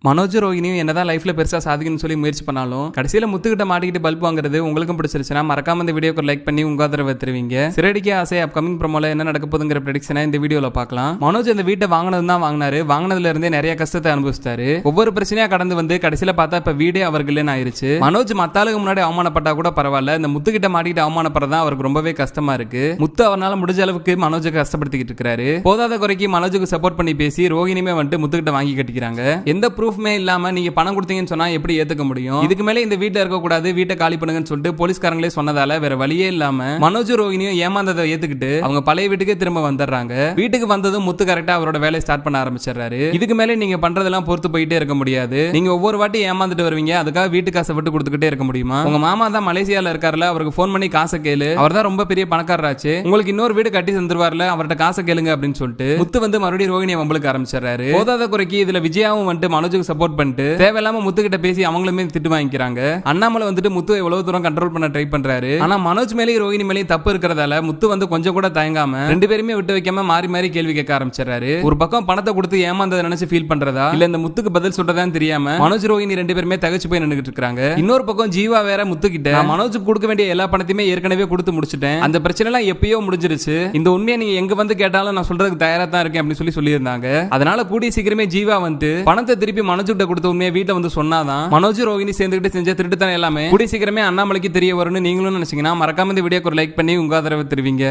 மனோஜ் ரோஹினியும் என்னதான் லைஃப்ல பெருசா சாதிக்கணும்னு சொல்லி முயற்சி பண்ணாலும் கடைசியில முத்துக்கிட்ட மாட்டிக்கிட்டு பல்ப் வாங்குறது உங்களுக்கும் பிடிச்சிருச்சுன்னா மறக்காம இந்த வீடியோக்கு லைக் பண்ணி உங்க ஆதரவை தருவீங்க. சிறடிக்கே ஆசை அப்கமிங் ப்ரோமோல என்ன நடக்க போகுதுங்கிற ப்ரெடிக்ஷனை இந்த வீடியோல பார்க்கலாம். மனோஜ் இந்த வீட்டை வாங்கினது தான் வாங்கினாரு. வாங்கினதுல இருந்தே நிறைய கஷ்டத்தை அனுபவிச்சாரு. ஒவ்வொரு பிரச்சனையா கடந்து வந்து கடைசியில பார்த்தா இப்ப வீடே அவர்களேன்னு ஆயிருச்சு. மனோஜ் மத்தாளுக்கு முன்னாடி அவமானப்பட்டா கூட பரவாயில்ல, இந்த முத்துக்கிட்ட மாட்டிக்கிட்டு அவமானப்படுறதா அவருக்கு ரொம்பவே கஷ்டமா இருக்கு. முத்து அவரால் முடிஞ்ச அளவுக்கு மனோஜுக்கு கஷ்டப்படுத்திக்கிட்டு இருக்காரு. போதாத குறைக்கு மனோஜுக்கு சப்போர்ட் பண்ணி பேசி ரோஹினியுமே வந்துட்டு முத்துக்கிட்ட வாங்கி கட்டிக்கிறாங்க. எந்த ப்ரூஃப்மே இல்லாம நீங்க பணம் கொடுத்தீங்கன்னு சொன்னா எப்படி ஏத்துக்க முடியும்? இதுக்கு மேல இந்த வீட்ல இருக்க கூடாது, வீட்டை காலி பண்ணுங்கன்னு சொல்லிட்டு போலீஸ்காரங்களே சொன்னதால வேற வழியே இல்லாம மனோஜ் ரோஹினியும் ஏமாந்ததை ஏத்துக்கிட்டு அவங்க பழைய வீட்டுக்கே திரும்ப வந்துடுறாங்க. வீட்டுக்கு வந்ததும் முத்து கரெக்டா அவரோட வேலையை ஸ்டார்ட் பண்ண ஆரம்பிச்சிடுறாரு. இதுக்கு மேல நீங்க பண்றதெல்லாம் பொறுத்து போயிட்டே இருக்க முடியாது. நீங்க ஒவ்வொரு வாட்டி ஏமாந்துட்டு வருவீங்க, அதுக்காக வீட்டு காசை விட்டு கொடுத்துக்கிட்டே இருக்க முடியுமா? உங்க மாமா தான் மலேசியால இருக்காருல, அவருக்கு போன் பண்ணி காசை கேளு, அவர் தான் ரொம்ப பெரிய பணக்காரராச்சு, உங்களுக்கு இன்னொரு வீடு கட்டி தந்துருவார்ல, அவர்கிட்ட காசை கேளுங்க அப்படின்னு சொல்லிட்டு முத்து வந்து மறுபடியும் ரோஹினியை வம்பளுக்கு ஆரம்பிச்சிடுறாரு. போதாத குறைக்கு இதுல விஜயாவும் வந்துட்டு மனோஜுக்கு சப்போர்ட் பண்ணிட்டு தேவையில்லாம முத்துக்கிட்ட பேசி அவங்களுமே திட்டு வாங்கிக்கிறாங்க. அண்ணாமலை வந்துட்டு முத்து எவ்வளவு தூரம் கண்ட்ரோல் பண்ண ட்ரை பண்றாரு. ஆனா மனோஜ் மேலேயும் ரோஹினி மேலேயும் தப்பு இருக்கிறதால முத்து வந்து கொஞ்சம் கூட தயங்காம ரெண்டு பேருமே விட்டு வைக்காம மாறி மாறி கேள்வி கேட்க ஆரம்பிச்சாரு. ஒரு பக்கம் பணத்தை கொடுத்து ஏமாந்ததை நினைச்சு ஃபீல் பண்றதா இல்ல இந்த முத்துக்கு பதில் சொல்றதான்னு தெரியாம மனோஜ் ரோஹினி ரெண்டு பேருமே தகச்சு போய் நின்னுட்டு இருக்காங்க. இன்னொரு பக்கம் ஜீவா வேற முத்துக்கிட்ட மனோஜுக்கு கொடுக்க வேண்டிய எல்லா பணத்தையுமே ஏற்கனவே கொடுத்து முடிச்சிட்டேன், அந்த பிரச்சனை எல்லாம் எப்பயோ முடிஞ்சிருச்சு, இந்த உண்மையை நீங்க எங்க வந்து கேட்டாலும் நான் சொல்றதுக்கு தயாரா தான் இருக்கேன் அப்படின்னு சொல்லியிருந்தாங்க. அதனால கூடிய சீக்கிரமே ஜீவா வந்து பணத்தை திருப்பி மனோஜ் கிட்ட கொடுத்த உண்மையை வீட்டை வந்து சொன்னாதான் மனோஜ் ரோஹினி சேர்ந்துகிட்டு செஞ்ச திருட்டுத்தனம் எல்லாமே கூடிய சீக்கிரமே அண்ணாமலைக்கு தெரிய வரும்னு நீங்களும் நினைச்சீங்கன்னா மறக்காம இந்த வீடியோக்கு ஒரு லைக் பண்ணி உங்க ஆதரவை தருவீங்க.